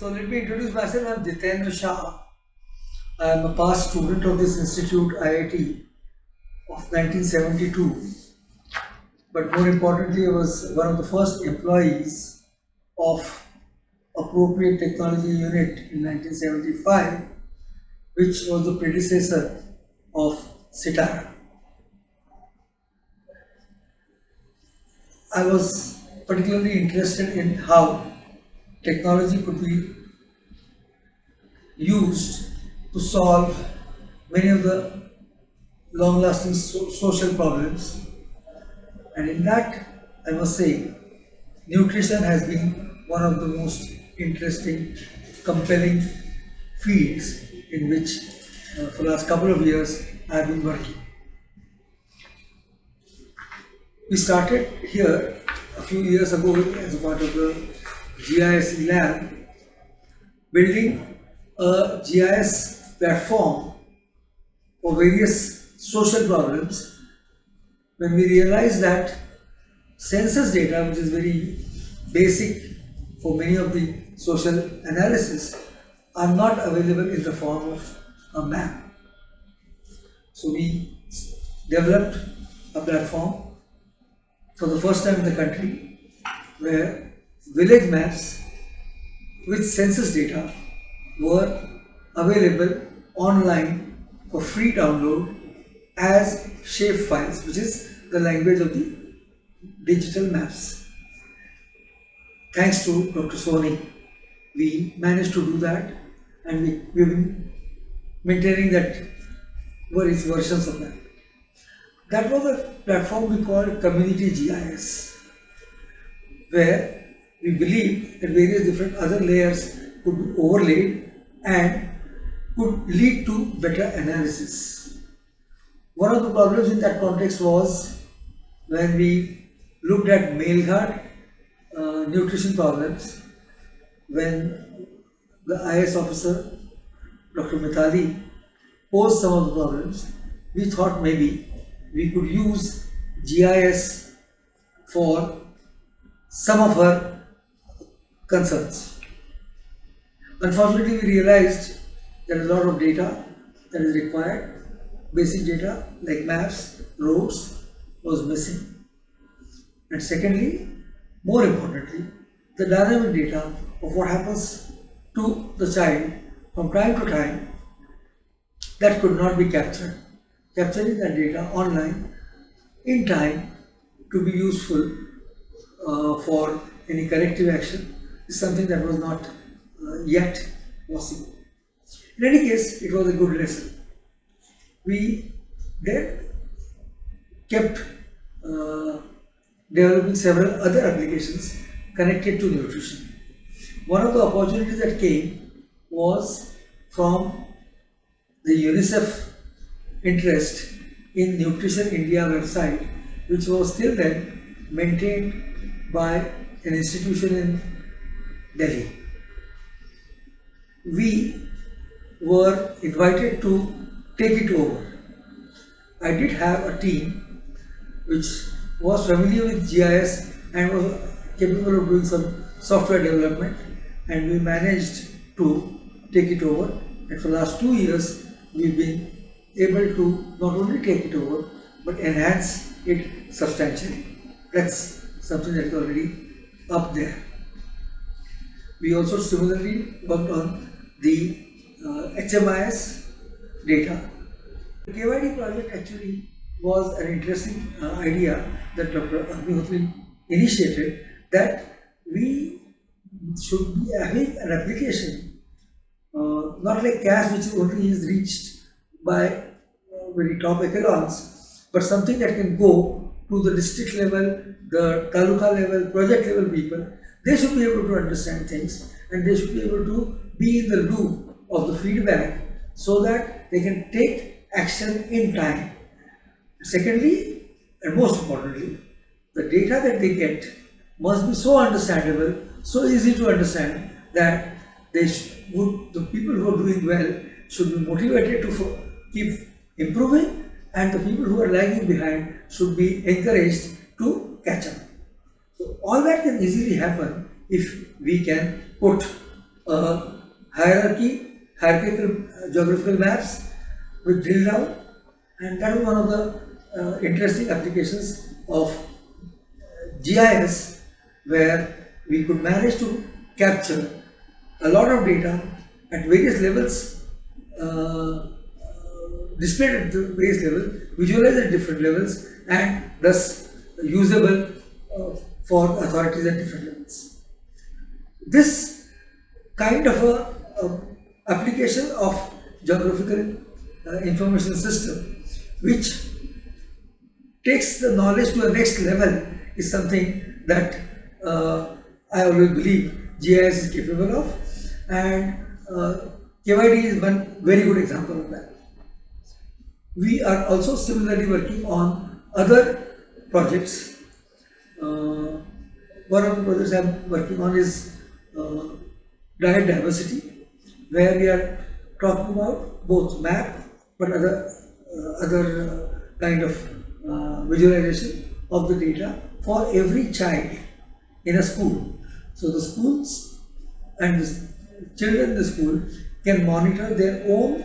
So let me introduce myself. I am Jitendra Shah. I am a past student of this institute, IIT, of 1972. But more importantly, I was one of the first employees of Appropriate Technology Unit in 1975, which was the predecessor of CTARA. I was particularly interested in how technology could be used to solve many of the long-lasting social problems, and in that I must say nutrition has been one of the most interesting, compelling fields in which for the last couple of years I have been working. We started here a few years ago as a part of the GIS lab, building a GIS platform for various social problems, when we realized that census data, which is very basic for many of the social analysis, are not available in the form of a map. So we developed a platform for the first time in the country where village maps with census data were available online for free download as shape files, which is the language of the digital maps. Thanks to Dr. Soni, we managed to do that, and we've been maintaining that various versions of that. That was a platform we called Community GIS, where we believed that various different other layers could be overlaid and could lead to better analysis. One of the problems in that context was when we looked at Melghat nutrition problems, when the IS officer, Dr. Mithali, posed some of the problems, we thought maybe we could use GIS for some of her concerns. Unfortunately, we realized there is a lot of data that is required. Basic data like maps, roads was missing. And secondly, more importantly, the dynamic data of what happens to the child from time to time, that could not be captured. Capturing that data online in time to be useful for any corrective action is something that was not yet possible. In any case, it was a good lesson. We then kept developing several other applications connected to nutrition. One of the opportunities that came was from the UNICEF interest in Nutrition India website, which was till then maintained by an institution in Delhi. We were invited to take it over. I did have a team which was familiar with GIS and was capable of doing some software development, and we managed to take it over, and for the last 2 years we've been able to not only take it over but enhance it substantially. That's something that is already up there. We also similarly worked on the HMIS data. The KYD project actually was an interesting idea that Dr. Apoorva initiated, that we should be having an application, not like CAS, which only is reached by very top echelons, but something that can go to the district level, the taluka level, project level people. They should be able to understand things, and they should be able to be in the loop of the feedback so that they can take action in time. Secondly, and most importantly, the data that they get must be so understandable, so easy to understand, that the people who are doing well should be motivated to keep improving, and the people who are lagging behind should be encouraged to catch up. So all that can easily happen if we can put hierarchical geographical maps with drill down, and that was one of the interesting applications of GIS, where we could manage to capture a lot of data at various levels, displayed at the various levels, visualized at different levels, and thus usable for authorities at different levels. This kind of a application of geographical information system, which takes the knowledge to a next level, is something that I always believe GIS is capable of, and KYD is one very good example of that. We are also similarly working on other projects. One of the projects I am working on is diet diversity, where we are talking about both map but other kind of visualization of the data for every child in a school. So the schools and the children in the school can monitor their own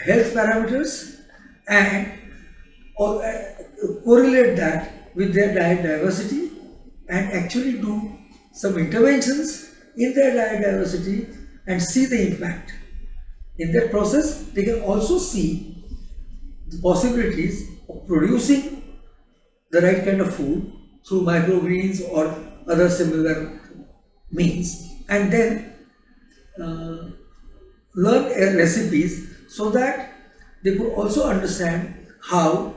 health parameters and correlate that with their diet diversity and actually do some interventions in their diet diversity and see the impact. In that process, they can also see the possibilities of producing the right kind of food through microgreens or other similar means, and then learn recipes so that they could also understand how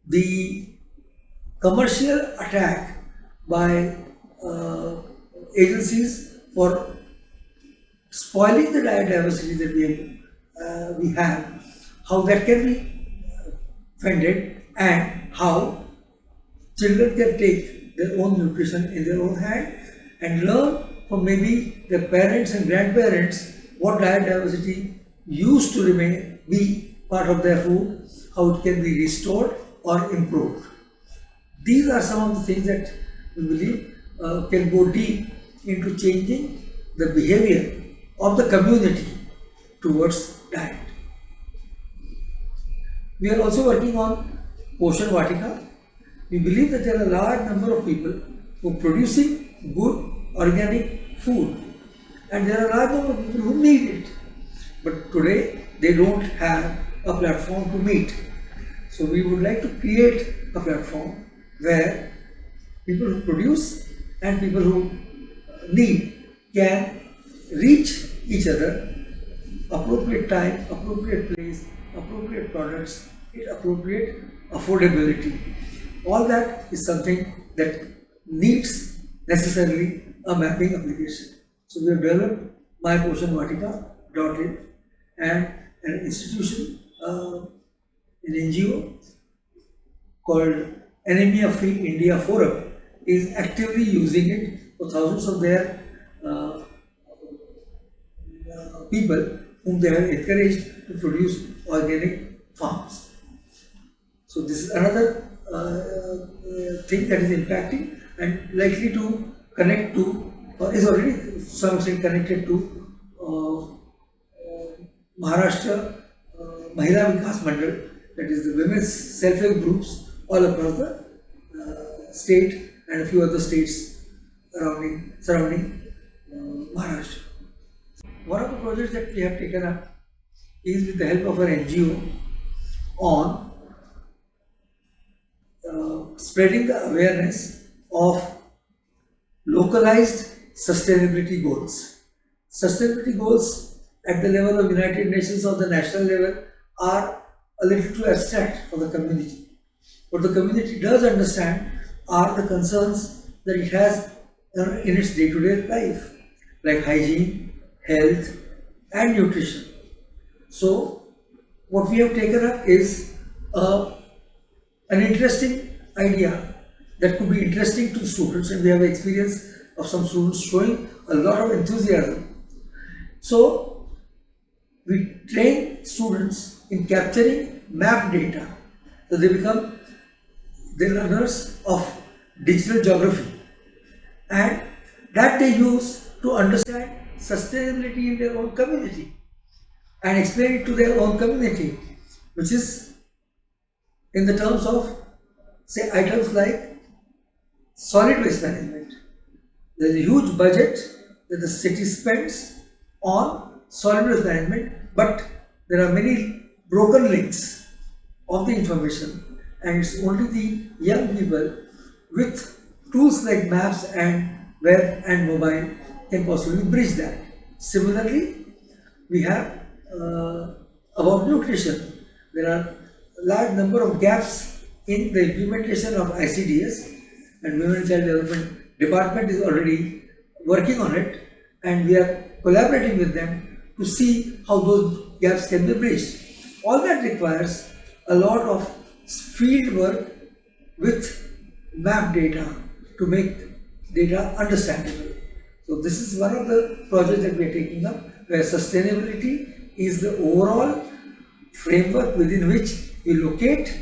the commercial attack by agencies for spoiling the diet diversity that we have, how that can be fended, and how children can take their own nutrition in their own hand and learn from maybe their parents and grandparents what diet diversity used to be part of their food, how it can be restored or improved. These are some of the things that we believe can go deep into changing the behavior of the community towards diet. We are also working on Poshan Vatika. We believe that there are a large number of people who are producing good organic food, and there are a large number of people who need it. But today they don't have a platform to meet. So we would like to create a platform where people who produce and people who need can reach each other, appropriate time, appropriate place, appropriate products, appropriate affordability. All that is something that needs necessarily a mapping application. So we have developed myposhanvatika.in, and an institution, an NGO called Anemia Free India Forum is actively using it for thousands of their people whom they have encouraged to produce organic farms. So this is another thing that is impacting and likely to connect to, or is already something connected to Maharashtra Mahila Vikas Mandal, that is the women's self-help groups all across the state and a few other states surrounding Maharashtra. One of the projects that we have taken up is with the help of our NGO on spreading the awareness of localized sustainability goals. Sustainability goals at the level of United Nations or the national level are a little too abstract for the community. What the community does understand are the concerns that it has in its day-to-day life, like hygiene, health and nutrition. So what we have taken up is an interesting idea that could be interesting to students, and we have experience of some students showing a lot of enthusiasm. So we train students in capturing map data, so they become the learners of digital geography, and that they use to understand sustainability in their own community and explain it to their own community, which is in the terms of, say, items like solid waste management. There is a huge budget that the city spends on solid waste management, but there are many broken links of the information, and it's only the young people with tools like maps and web and mobile can possibly bridge that. Similarly, we have about nutrition. There are a large number of gaps in the implementation of ICDS, and Women and Child Development Department is already working on it, and we are collaborating with them to see how those gaps can be bridged. All that requires a lot of field work with map data to make data understandable. So this is one of the projects that we are taking up, where sustainability is the overall framework within which you locate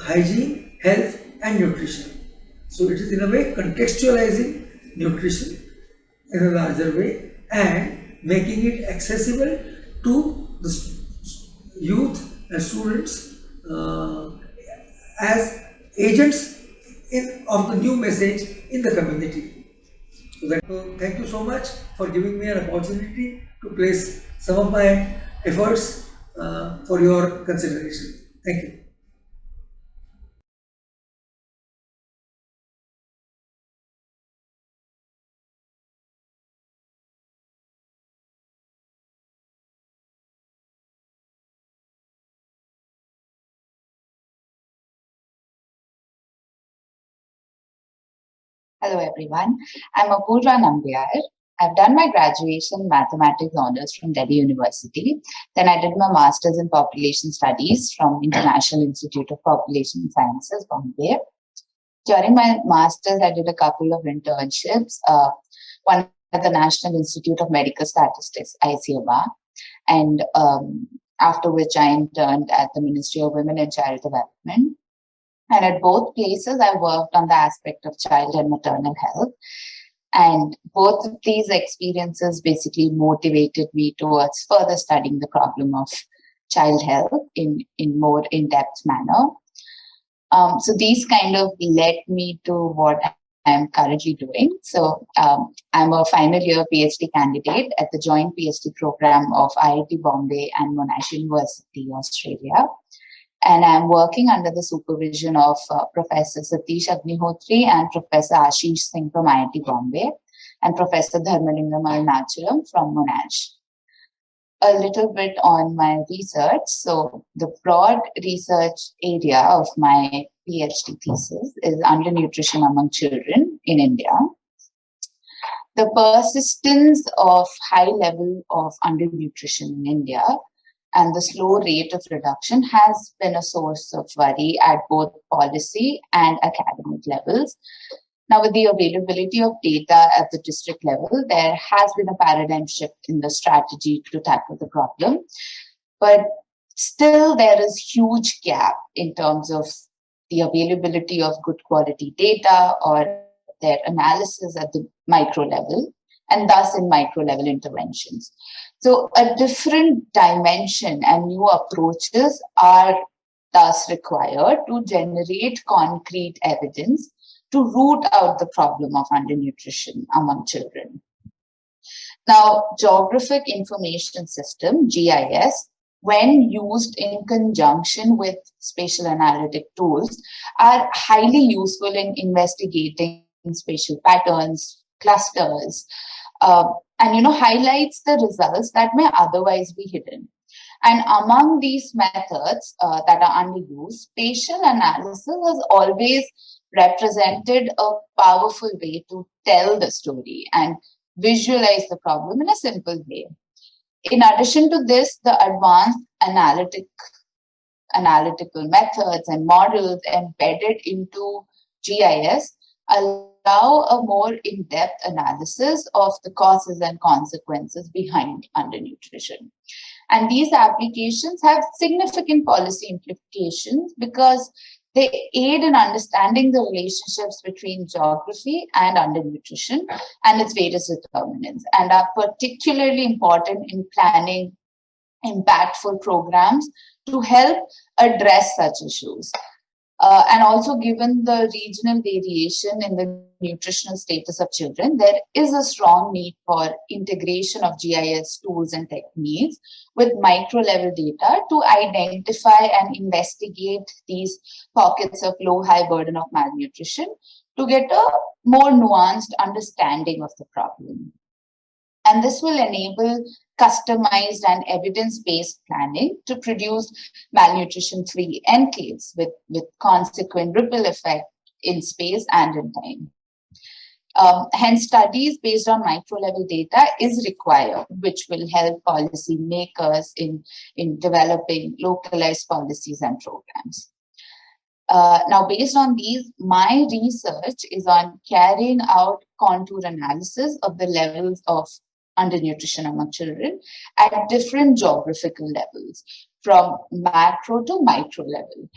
hygiene, health and nutrition. So it is in a way contextualizing nutrition in a larger way and making it accessible to the youth and students as agents of the new message in the community. So thank you so much for giving me an opportunity to place some of my efforts for your consideration. Thank you. Hello everyone, I'm Apoorva Nambiar. I've done my graduation mathematics honors from Delhi University. Then I did my master's in population studies from International Institute of Population Sciences, Bombay. During my master's, I did a couple of internships, one at the National Institute of Medical Statistics, IITB, and after which I interned at the Ministry of Women and Child Development. And at both places, I worked on the aspect of child and maternal health. And both of these experiences basically motivated me towards further studying the problem of child health in more in-depth manner. So these kind of led me to what I'm currently doing. So I'm a final year PhD candidate at the joint PhD program of IIT Bombay and Monash University, Australia. And I'm working under the supervision of Professor Satish Agnihotri and Professor Ashish Singh from IIT Bombay and Professor Dharmalingam Arunachalam from Monash. A little bit on my research. So the broad research area of my PhD thesis is undernutrition among children in India. The persistence of high level of undernutrition in India and the slow rate of reduction has been a source of worry at both policy and academic levels. Now, with the availability of data at the district level, there has been a paradigm shift in the strategy to tackle the problem. But still, there is huge gap in terms of the availability of good quality data or their analysis at the micro level, and thus in micro level interventions. So a different dimension and new approaches are thus required to generate concrete evidence to root out the problem of undernutrition among children. Now, Geographic Information System, GIS, when used in conjunction with spatial analytic tools, are highly useful in investigating spatial patterns, clusters, and highlights the results that may otherwise be hidden. And among these methods that are underused, spatial analysis has always represented a powerful way to tell the story and visualize the problem in a simple way. In addition to this, the advanced analytical methods and models embedded into GIS allow a more in-depth analysis of the causes and consequences behind undernutrition. And these applications have significant policy implications because They aid in understanding the relationships between geography and undernutrition and its various determinants, and are particularly important in planning impactful programs to help address such issues. And also, given the regional variation in the nutritional status of children, there is a strong need for integration of GIS tools and techniques with micro level data to identify and investigate these pockets of low high burden of malnutrition to get a more nuanced understanding of the problem. And this will enable customized and evidence-based planning to produce malnutrition-free enclaves with consequent ripple effect in space and in time. Hence, studies based on micro-level data is required, which will help policy makers in developing localized policies and programs. Now, based on these, my research is on carrying out contour analysis of the levels of undernutrition among children at different geographical levels, from macro to micro level.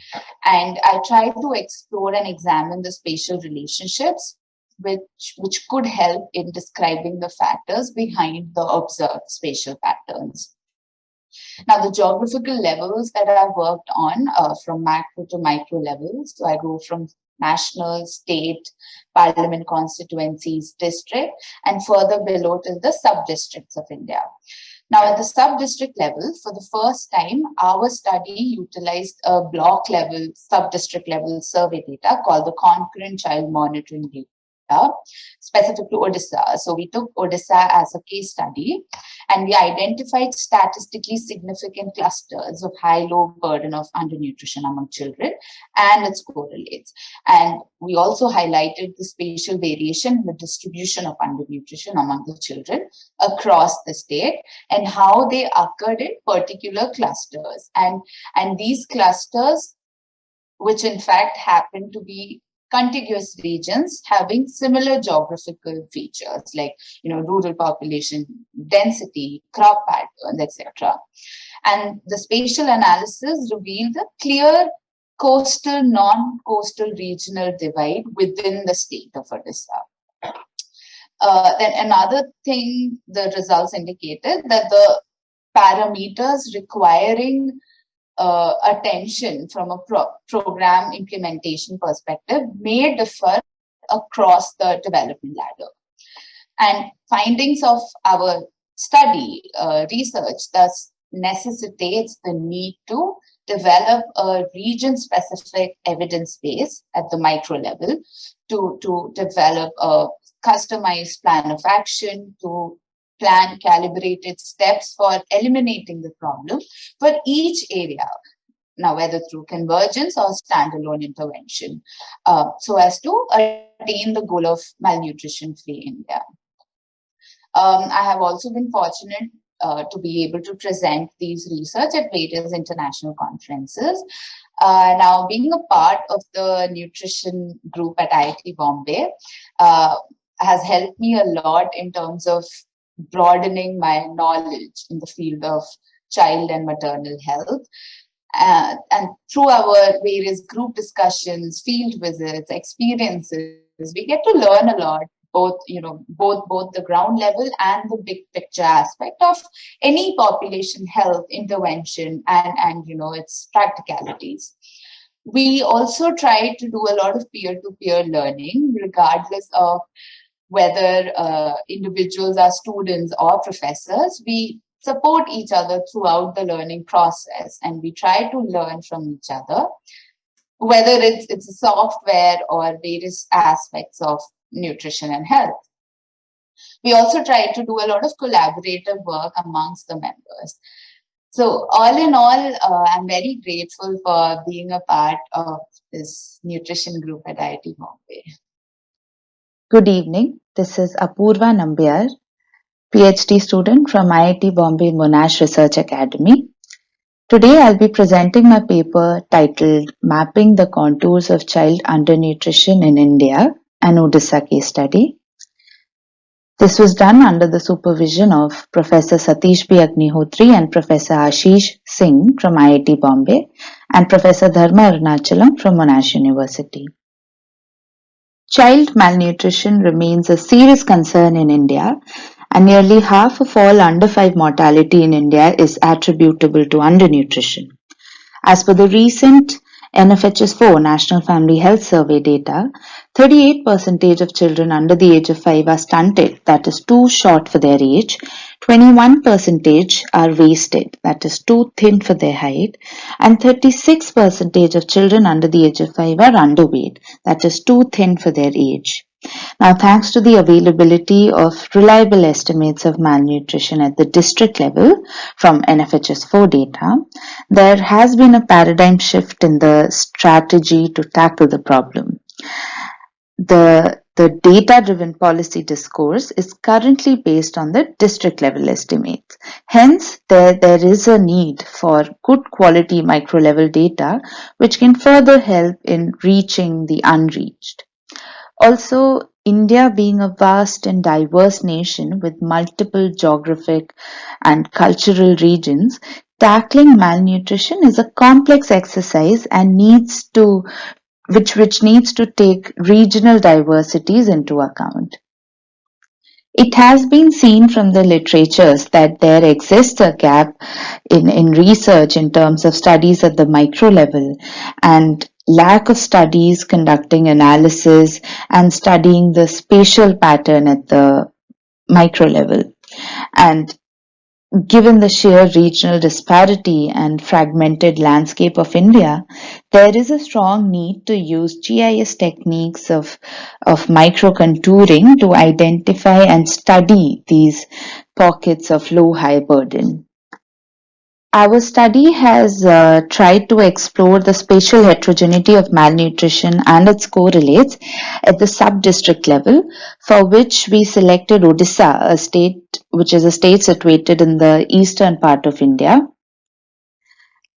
And I try to explore and examine the spatial relationships which could help in describing the factors behind the observed spatial patterns. Now, the geographical levels that I've worked on from macro to micro levels, so I go from national, state, parliament constituencies, district, and further below to the sub-districts of India. Now, at the sub-district level, for the first time, our study utilized a block level, sub-district level survey data called the concurrent child monitoring data, specific to Odisha. So we took Odisha as a case study, and we identified statistically significant clusters of high-low burden of undernutrition among children and its correlates. And we also highlighted the spatial variation in the distribution of undernutrition among the children across the state and how they occurred in particular clusters. And these clusters, which in fact happen to be contiguous regions having similar geographical features like rural population density, crop patterns, etc. And the spatial analysis revealed a clear coastal, non-coastal regional divide within the state of Odisha. Then another thing the results indicated that the parameters requiring attention from a program implementation perspective may differ across the development ladder. And findings of our study research thus necessitates the need to develop a region-specific evidence base at the micro level to develop a customized plan of action, to plan calibrated steps for eliminating the problem for each area, now whether through convergence or standalone intervention, so as to attain the goal of malnutrition-free India. I have also been fortunate to be able to present these research at various international conferences. Now, being a part of the nutrition group at IIT Bombay has helped me a lot in terms of broadening my knowledge in the field of child and maternal health. And through our various group discussions, field visits, experiences, we get to learn a lot, both the ground level and the big picture aspect of any population health intervention and its practicalities. We also try to do a lot of peer-to-peer learning, regardless of whether individuals are students or professors. We support each other throughout the learning process, and we try to learn from each other, whether it's a software or various aspects of nutrition and health. We also try to do a lot of collaborative work amongst the members. So all in all, I'm very grateful for being a part of this nutrition group at IIT Bombay. Good evening. This is Apoorva Nambiar, Ph.D. student from IIT Bombay Monash Research Academy. Today I'll be presenting my paper titled Mapping the Contours of Child Undernutrition in India, an Odisha case study. This was done under the supervision of Professor Satish B. Agnihotri and Professor Ashish Singh from IIT Bombay and Professor Dharma Arunachalam from Monash University. Child malnutrition remains a serious concern in India, and nearly half of all under 5 mortality in India is attributable to undernutrition. As per the recent NFHS4 National Family Health Survey data, 38% of children under the age of 5 are stunted, that is too short for their age, 21% are wasted, that is too thin for their height, and 36% of children under the age of 5 are underweight, that is too thin for their age. Now, thanks to the availability of reliable estimates of malnutrition at the district level from NFHS4 data, there has been a paradigm shift in the strategy to tackle the problem. The data-driven policy discourse is currently based on the district level estimates. Hence, there is a need for good quality micro-level data which can further help in reaching the unreached. Also, India being a vast and diverse nation with multiple geographic and cultural regions, tackling malnutrition is a complex exercise and which needs to take regional diversities into account. It has been seen from the literatures that there exists a gap in research in terms of studies at the micro level, and lack of studies conducting analysis and studying the spatial pattern at the micro level. And given the sheer regional disparity and fragmented landscape of India, there is a strong need to use GIS techniques of micro-contouring to identify and study these pockets of low-high burden. Our study has tried to explore the spatial heterogeneity of malnutrition and its correlates at the sub-district level, for which we selected Odisha, a state which is a state situated in the eastern part of India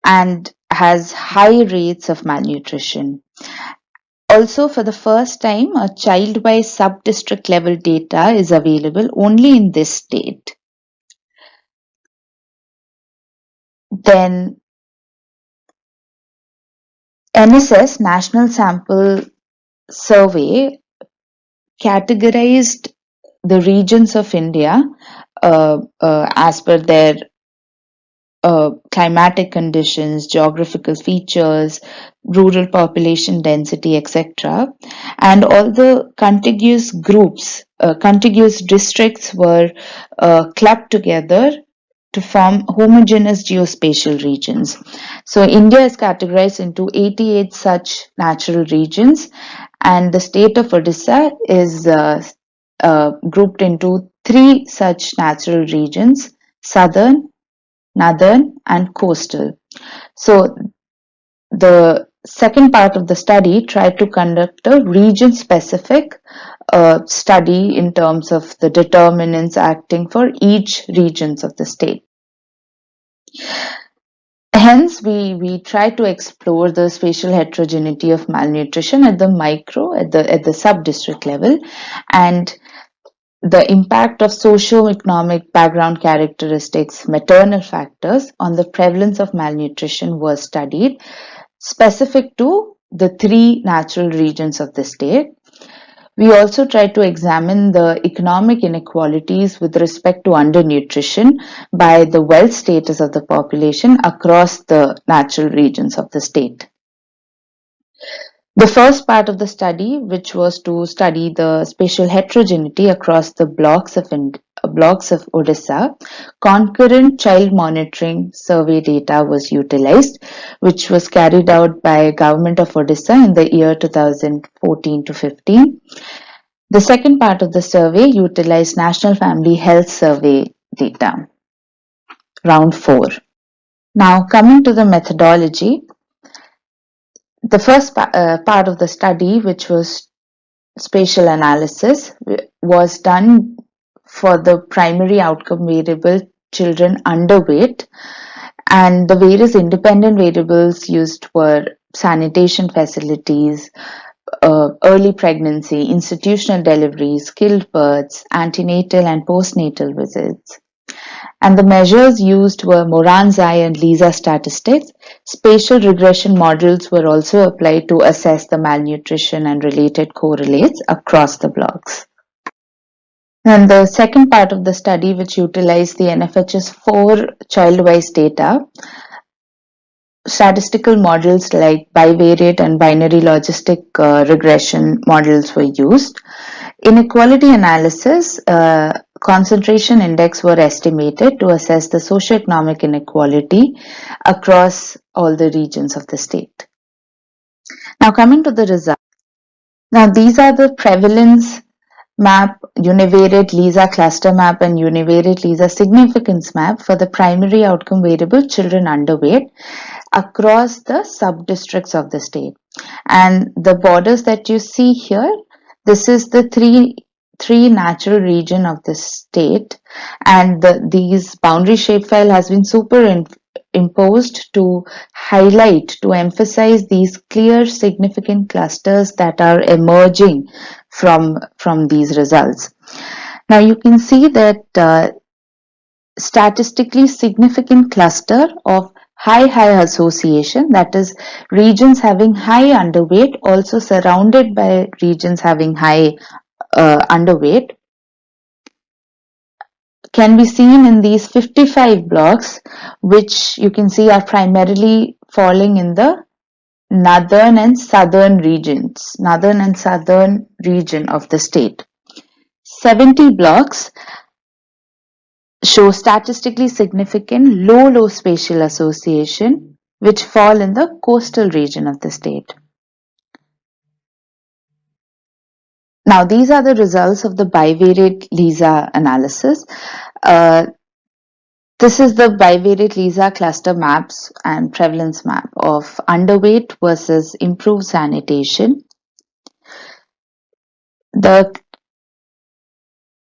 and has high rates of malnutrition. Also, for the first time, a child-wise sub-district level data is available only in this state. Then NSS National Sample Survey categorized the regions of India as per their climatic conditions, geographical features, rural population density, etc. And all the contiguous groups, contiguous districts were clubbed together to form homogeneous geospatial regions. So India is categorized into 88 such natural regions, and the state of Odisha is grouped into 3 such natural regions: southern, northern, and coastal. So the second part of the study tried to conduct a region-specific study in terms of the determinants acting for each regions of the state. Hence, we try to explore the spatial heterogeneity of malnutrition at the micro, at the sub-district level, and the impact of socio-economic background characteristics, maternal factors on the prevalence of malnutrition was studied, specific to the 3 natural regions of the state. We also tried to examine the economic inequalities with respect to undernutrition by the wealth status of the population across the natural regions of the state. The first part of the study, which was to study the spatial heterogeneity across the blocks of Odisha, concurrent child monitoring survey data was utilized, which was carried out by Government of Odisha in the year 2014 to 15. The second part of the survey utilized National Family Health Survey data, round 4. Now, coming to the methodology, the first part of the study, which was spatial analysis, was done for the primary outcome variable children underweight, and the various independent variables used were sanitation facilities, early pregnancy, institutional delivery, skilled births, antenatal and postnatal visits. And the measures used were Moran's I and Lisa statistics. Spatial regression models were also applied to assess the malnutrition and related correlates across the blocks. And the second part of the study, which utilized the NFHS4 child-wise data, statistical models like bivariate and binary logistic regression models were used. Inequality analysis, concentration index were estimated to assess the socioeconomic inequality across all the regions of the state. Now coming to the results. Now these are the prevalence map, univariate Lisa cluster map and univariate Lisa significance map for the primary outcome variable children underweight across the sub-districts of the state. And the borders that you see here, this is the three natural region of the state, and these boundary shapefile has been superimposed to highlight, to emphasize these clear significant clusters that are emerging from these results. Now you can see that statistically significant cluster of high association, that is regions having high underweight also surrounded by regions having high underweight, can be seen in these 55 blocks, which you can see are primarily falling in the northern and southern region of the state. 70 blocks show statistically significant low spatial association, which fall in the coastal region of the state. Now, these are the results of the bivariate Lisa analysis. This is the bivariate Lisa cluster maps and prevalence map of underweight versus improved sanitation.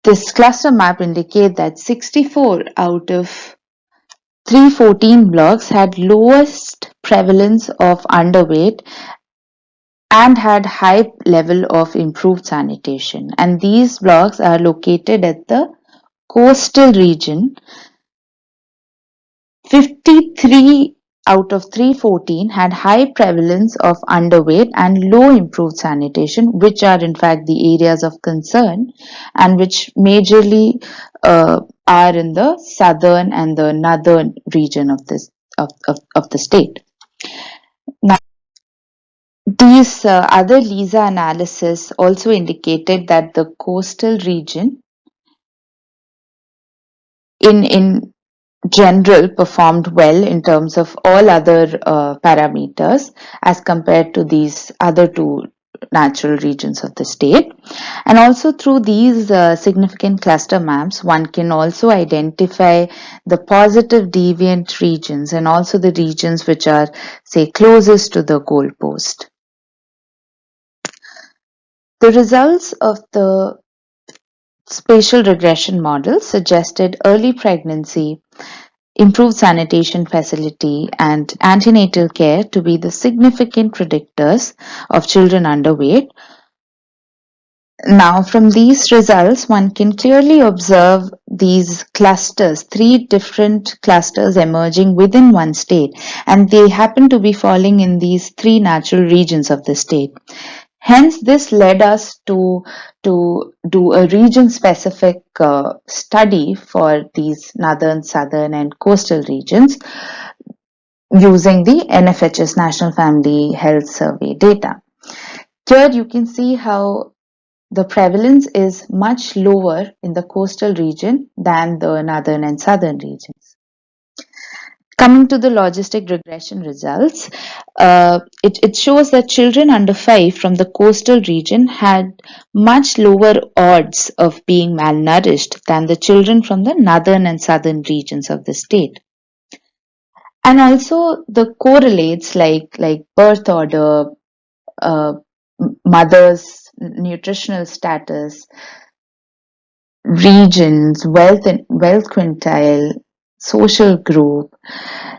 This cluster map indicates that 64 out of 314 blocks had lowest prevalence of underweight and had high level of improved sanitation. And these blocks are located at the coastal region. 53 out of 314 had high prevalence of underweight and low improved sanitation, which are in fact the areas of concern and which majorly are in the southern and the northern region of the state. Now, these other Lisa analysis also indicated that the coastal region in general performed well in terms of all other parameters as compared to these other two natural regions of the state. And also through these significant cluster maps, one can also identify the positive deviant regions and also the regions which are, say, closest to the goalpost. The results of the spatial regression model suggested early pregnancy, improved sanitation facility, and antenatal care to be the significant predictors of children underweight. Now, from these results, one can clearly observe these clusters, 3 different clusters emerging within one state, and they happen to be falling in these 3 natural regions of the state. Hence, this led us to do a region-specific study for these northern, southern, and coastal regions using the NFHS National Family Health Survey data. Here you can see how the prevalence is much lower in the coastal region than the northern and southern regions. Coming to the logistic regression results, it shows that children under 5 from the coastal region had much lower odds of being malnourished than the children from the northern and southern regions of the state. And also the correlates like birth order, mother's nutritional status, regions, wealth quintile, social group.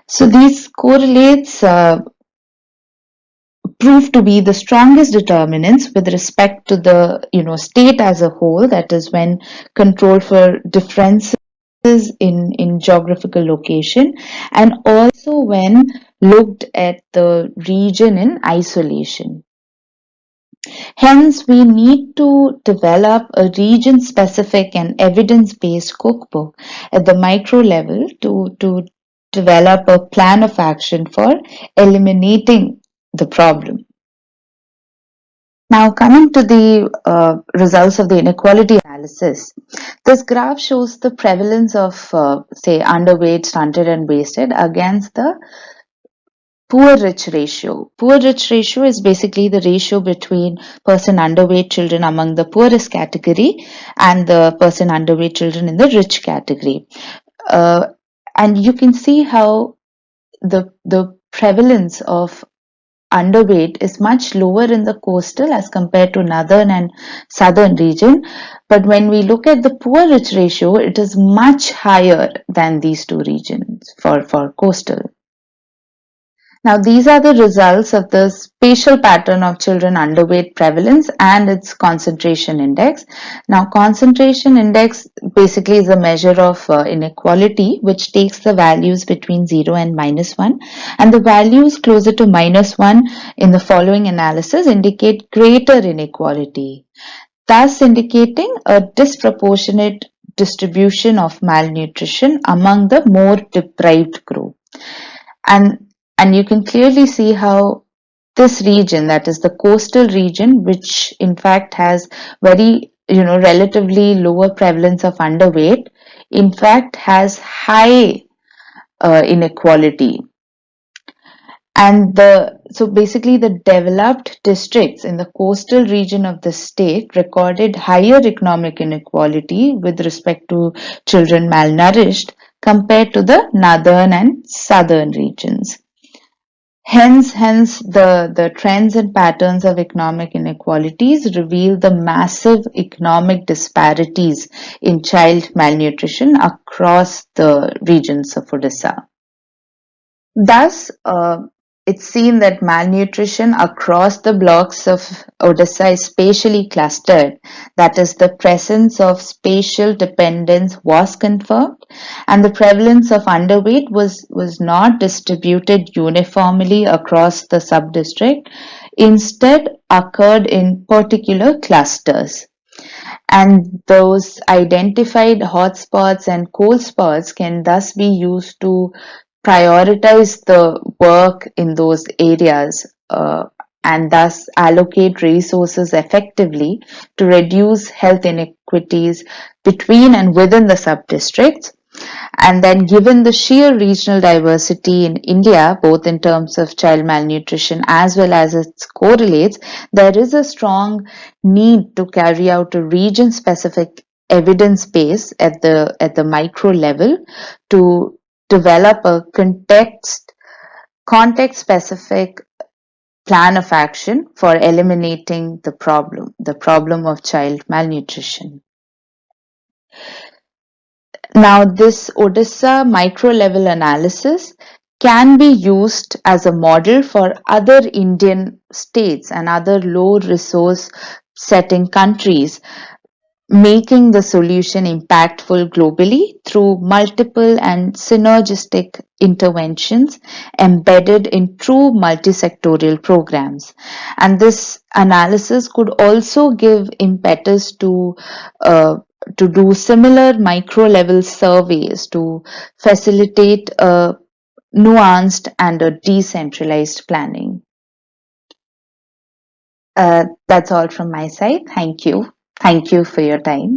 So these correlates prove to be the strongest determinants with respect to the state as a whole, that is when control for differences in geographical location, and also when looked at the region in isolation. Hence, we need to develop a region-specific and evidence-based cookbook at the micro level to develop a plan of action for eliminating the problem. Now, coming to the results of the inequality analysis, this graph shows the prevalence of, say, underweight, stunted, and wasted against the poor-rich ratio. Poor-rich ratio is basically the ratio between person underweight children among the poorest category and the person underweight children in the rich category. And you can see how the prevalence of underweight is much lower in the coastal as compared to northern and southern region. But when we look at the poor rich ratio, it is much higher than these two regions for coastal. Now, these are the results of the spatial pattern of children underweight prevalence and its concentration index. Now, concentration index basically is a measure of inequality, which takes the values between 0 and -1. And the values closer to -1 in the following analysis indicate greater inequality, thus indicating a disproportionate distribution of malnutrition among the more deprived group. And you can clearly see how this region, that is the coastal region, which in fact has very, relatively lower prevalence of underweight, in fact has high inequality. And so basically the developed districts in the coastal region of the state recorded higher economic inequality with respect to children malnourished compared to the northern and southern regions. Hence, the trends and patterns of economic inequalities reveal the massive economic disparities in child malnutrition across the regions of Odisha. Thus, it's seen that malnutrition across the blocks of Odisha is spatially clustered. That is, the presence of spatial dependence was confirmed, and the prevalence of underweight was not distributed uniformly across the sub-district. Instead, occurred in particular clusters. And those identified hotspots and cold spots can thus be used to prioritize the work in those areas and thus allocate resources effectively to reduce health inequities between and within the sub-districts. And then given the sheer regional diversity in India, both in terms of child malnutrition as well as its correlates, there is a strong need to carry out a region-specific evidence base at the micro level to develop a context-specific plan of action for eliminating the problem of child malnutrition. Now, this Odisha micro-level analysis can be used as a model for other Indian states and other low-resource setting countries, making the solution impactful globally through multiple and synergistic interventions embedded in true multi-sectorial programs. And this analysis could also give impetus to do similar micro-level surveys to facilitate a nuanced and a decentralized planning. That's all from my side. Thank you. Thank you for your time.